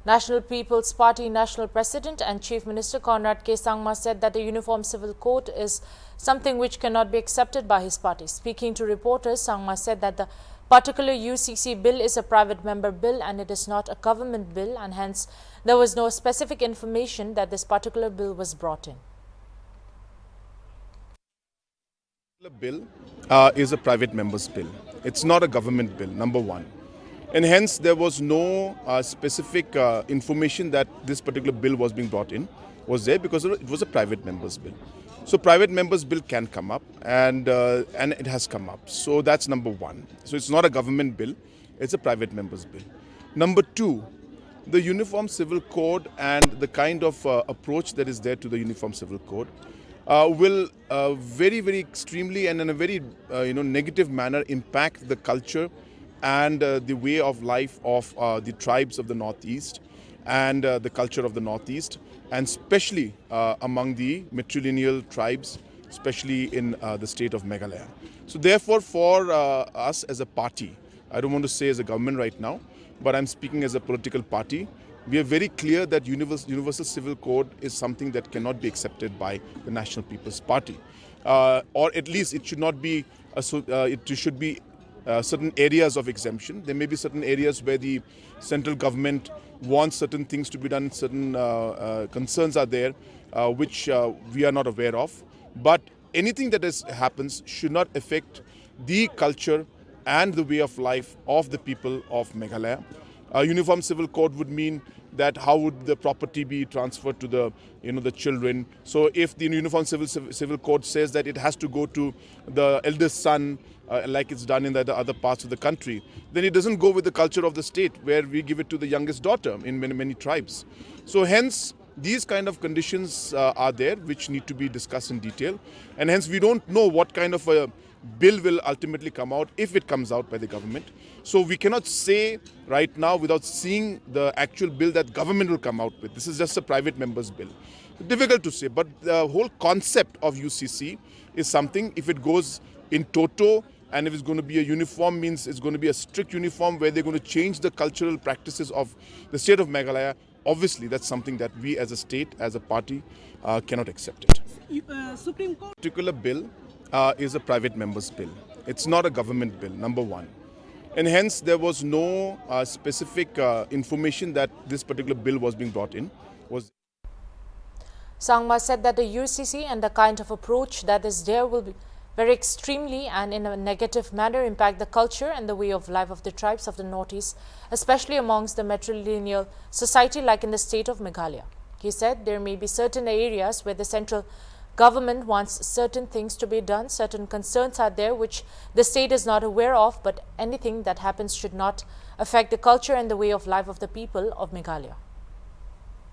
National People's Party National President and Chief Minister Conrad Sangma said that the Uniform Civil Code is something which cannot be accepted by his party. Speaking to reporters, Sangma said that the particular UCC bill is a private member bill and it is not a government bill, and hence there was no specific information that this particular bill was brought in. The bill is a private member's bill. It's not a government bill, number one. And hence there was no specific information that this particular bill was being brought in was there because it was a private member's bill. So private member's bill can come up and it has come up. So that's number one. So it's not a government bill, it's a private member's bill. Number two, the Uniform Civil Code and the kind of approach that is there to the Uniform Civil Code will very, very extremely and in a very negative manner impact the culture and the way of life of the tribes of the Northeast and the culture of the Northeast, and especially among the matrilineal tribes, especially in the state of Meghalaya. So therefore, for us as a party, I don't want to say as a government right now, but I'm speaking as a political party, we are very clear that Universal Civil Code is something that cannot be accepted by the National People's Party. Or at least it should not be, it should be certain areas of exemption. There may be certain areas where the central government wants certain things to be done, certain concerns are there which we are not aware of. But anything that happens should not affect the culture and the way of life of the people of Meghalaya. Uniform Civil Code would mean that how would the property be transferred to the children. So if the Uniform Civil Code says that it has to go to the eldest son, like it's done in the other parts of the country, then it doesn't go with the culture of the state where we give it to the youngest daughter in many tribes. So hence these kind of conditions are there which need to be discussed in detail, and hence we don't know what kind of a bill will ultimately come out if it comes out by the government. So we cannot say right now without seeing the actual bill that government will come out with. This is just a private member's bill. Difficult to say, but the whole concept of UCC is something, if it goes in toto and if it's going to be a uniform, means it's going to be a strict uniform where they're going to change the cultural practices of the state of Meghalaya. Obviously, that's something that we as a state, as a party, cannot accept it. Supreme Court Particular bill is a private member's bill. It's not a government bill, number one. And hence there was no specific information that this particular bill was being brought in. Sangma said that the UCC and the kind of approach that is there will be very extremely and in a negative manner impact the culture and the way of life of the tribes of the Northeast, especially amongst the matrilineal society like in the state of Meghalaya. He said there may be certain areas where the central government wants certain things to be done, certain concerns are there which the state is not aware of, but anything that happens should not affect the culture and the way of life of the people of Meghalaya.